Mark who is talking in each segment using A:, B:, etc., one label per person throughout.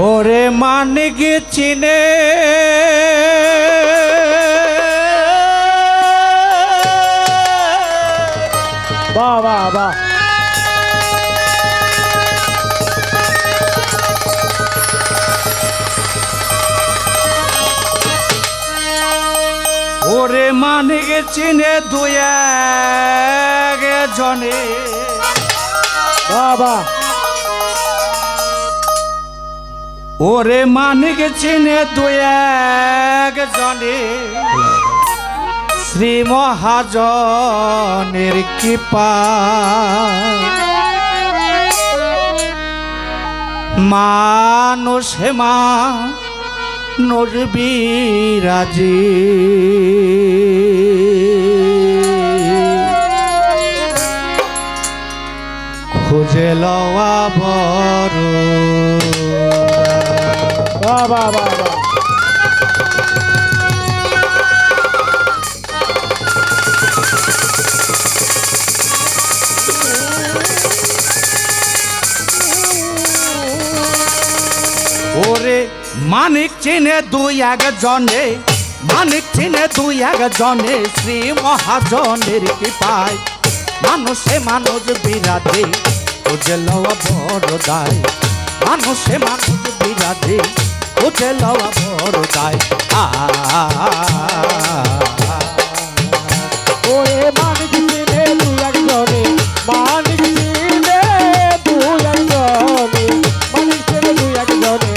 A: ওরে মানিক চিনে
B: বাহ বাহ বাহ
A: ওরে মানিক চিনে দুই জনে
B: বাহ বাহ
A: ওরে মানিক চিনে দুই জনে শ্রী মহাজনের কৃপা মানুষে মানুষ বিরাজি খুঁজে লওয়া বড়
B: বাহ বাহ বাহ বাহ
A: ওরে মানিক চিনে দুই জনে মানিক চিনে দুই জনে শ্রী মহাজনের কৃপায় মানুষে মানুষ বিরাধে খুঁজে লওয়া বড় দায় মানুষে মানুষ বিরাধে খুঁজে লওয়া বড় দায়
B: ওরে মানিক চিনে দুই একজনে মানিক চিনে দুই একজনে মানিক চিনে দুই একজনে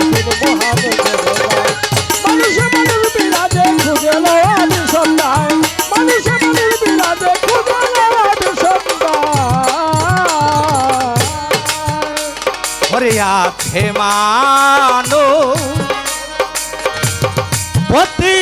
B: মানুষে মানুষ বিরাজে খুঁজে লওয়া সন্ধ্যায় মানুষে মানুষ বিরাজে খুঁজে লওয়া সন্ধ্যায়
A: ওরে আছে মানো পতি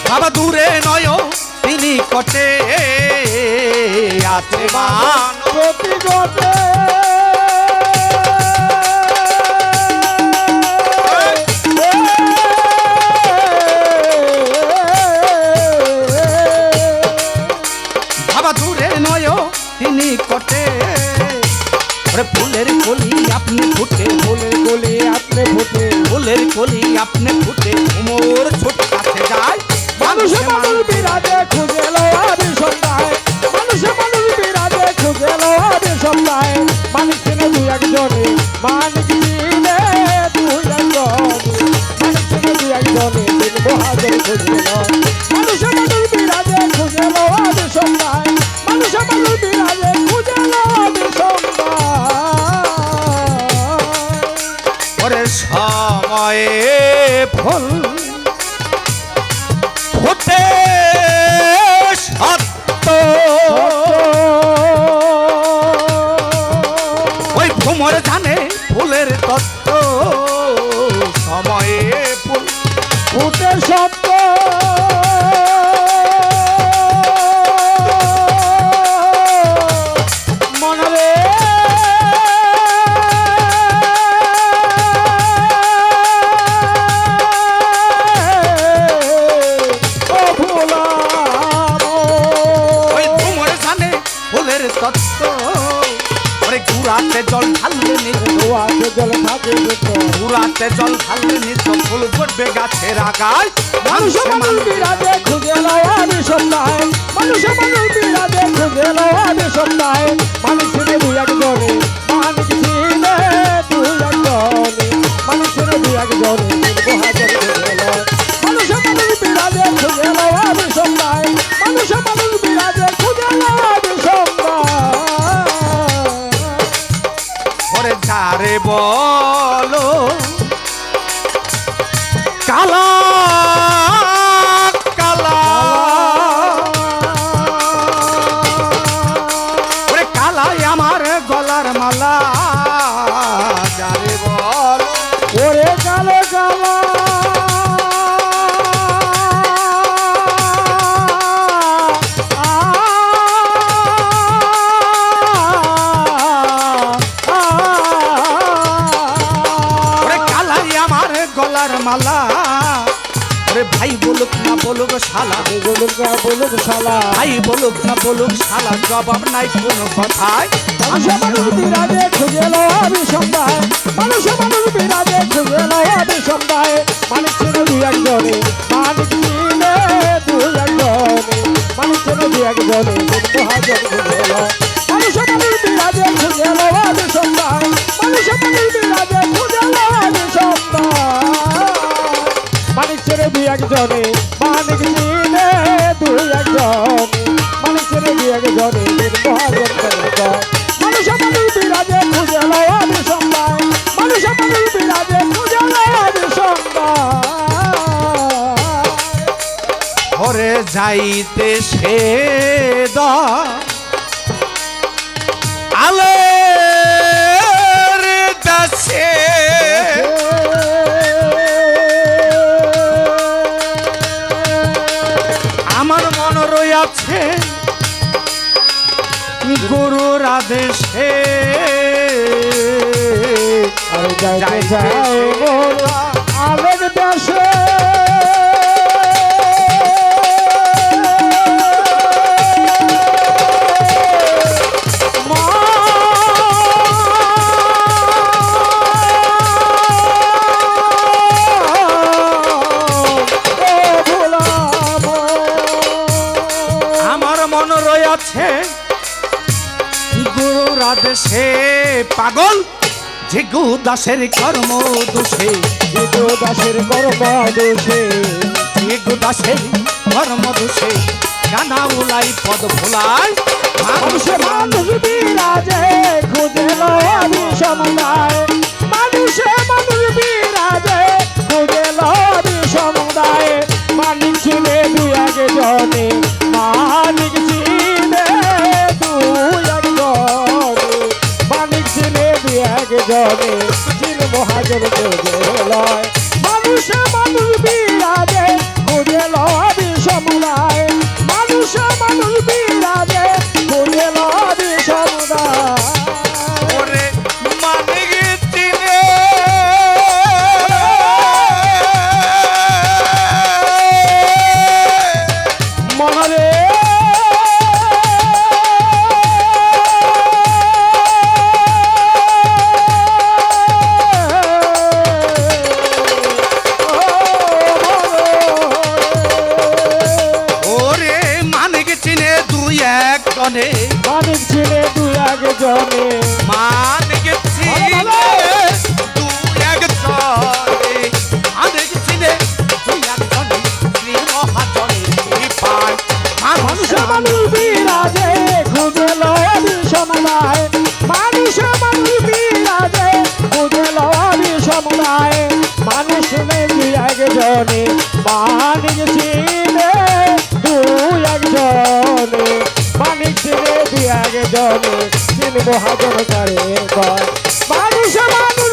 A: বাবা দূরে নয় তিনি কটে আছে মান
B: প্রতি গতে
A: বাবা দূরে নয় তিনি কটে ওরে ফুলের কলি আপনি ফুটে
B: ফুলের গলি আপনি ফুটে
A: ফুলের কলি আপনি ফুটে উমর ছোট কাছে যায়
B: মানুষে মানুষ বিরাজে খুঁজে লওয়া সন্ধ্যায় মানুষে মানুষ বিরাজে খুঁজে লওয়া সন্ধ্যায় মানিক চিনে দুই একজনে মানিক চিনে দুই একজনে মানিক চিনে দুই একজনে দিন মহাজন খুঁজে লয় মানুষে মানুষ বিরাজে খুঁজে লওয়া সন্ধ্যায় মানুষে মানুষ বিরাজে খুঁজে লওয়া সন্ধ্যায়
A: ওরে সময়ে ফুল ফোটে সত্য ওই ভ্রমর জানে ফুলের তত্ত্ব সময়ে ফুল
B: ফুটে সত্য মনরে
A: ওই ভ্রমর জানে ফুলের তত্ত্ব ওরে গুড়াতে জল ঢাললে নিত
B: দোয়াতে জল থাকে যেত
A: গুড়াতে জল ঢাললে নিত ফুল ফুটবে গাছের আগায়
B: মানুষে মানুষ বিরাজে খুঁজে লওয়া সন্ধ্যায় মানুষে মানুষ বিরাজে খুঁজে লওয়া সন্ধ্যায় মানিক চিনে দুই একজনে মানিক চিনে দুই একজনে মানিক চিনে দুই একজনে মহাজন খুঁজে লয় মানুষে মানুষ বিরাজে খুঁজে লওয়া সন্ধ্যায় মানুষে মানুষ বিরাজে খুঁজে লওয়া সন্ধ্যায়
A: ওরে যারে বলো কালা কালা ওরে কালাই আমার গলার মালা যারে বলো
B: ওরে কালো কালো
A: মালা ওরে ভাই বলুক না বলুক শালা
B: বলুক শালা
A: ভাই বলুক না বলুক শালা জবাব নাই কোনো কথায়
B: মানুষে মানুষ বিরাজে খুঁজে লো আমি সন্ধ্যায় মানুষে মানুষ বিরাজে খুঁজে লো আমি সন্ধ্যায় মানিক ছিল দুই একজনে মানিক ছিলে দুই একজনে মানিক ছিল দুই একজনে মহাজন খুঁজে লো মানুষে মানুষ বিরাজে খুঁজে লো আমি সন্ধ্যায় মানুষে মানুষ বিরাজে খুঁজে লো আমি সন্ধ্যায় মানিক ছিল দুই একজনে মানিক ছিলে দুই একজনে মানিক ছিল দুই একজনে মহাজন খুঁজে লো মানুষে মানুষ বিরাজে খুঁজে লো আমি সন্ধ্যায় মানুষে মানুষ বিরাজে খুঁজে লো আমি সন্ধ্যায়
A: ঘরে যাইতে সে আলের দাসে আমার মন রইয়াছে গুরুর আদেশে
B: আর যাইতে
A: যাইতে
B: চাই মোর আলের দেশে
A: আমার মন রইয়াছে গুরুর আদেশে পাগল ঝিগু দাসের কর্ম দোষে
B: দাসের কর্ম দোষে
A: ঝিগু দাসের কর্ম দোষে গানা উলাই পদ ভোলাই
B: মানুষে মানুষ বিরাজে খুঁজে লো আমি সমুদায় মানুষে মানুষ বিরাজে খুঁজে লো আমি সমুদায় মানিক ছিলে দুই একজনে মানিক ছিলে দুই একজনে মানিক ছিলে দুই একজনে ছিল মহাজন খুঁজে লয় মানুষে মানুষ বিরাজে খুঁজে লো আমি সমুদায় মানুষে মানুষ বিরাজে খুঁজে লো আমি সমুদায়
A: ওরে মানিক চিনে
B: মনরে
A: ওরে মানিক চিনে দুই একজনে
B: মানিক ছিলে দুই একজনে
A: মানিক চিনে দুই একজনে মানিক চিনে দুই একজনে শ্রী মহাজনে পায়
B: মানুষে মানুষ বিরাজে খুঁজে লো আমি সমুদায় মানুষে মানুষ বিরাজে খুঁজে লো আমি সমুদায় মানুষ নেই দুই একজনে মানিক ছিলে দুই একজনে মানিক ছিলে দুই একজনে ছিল মহাজন করে মানুষে মানুষ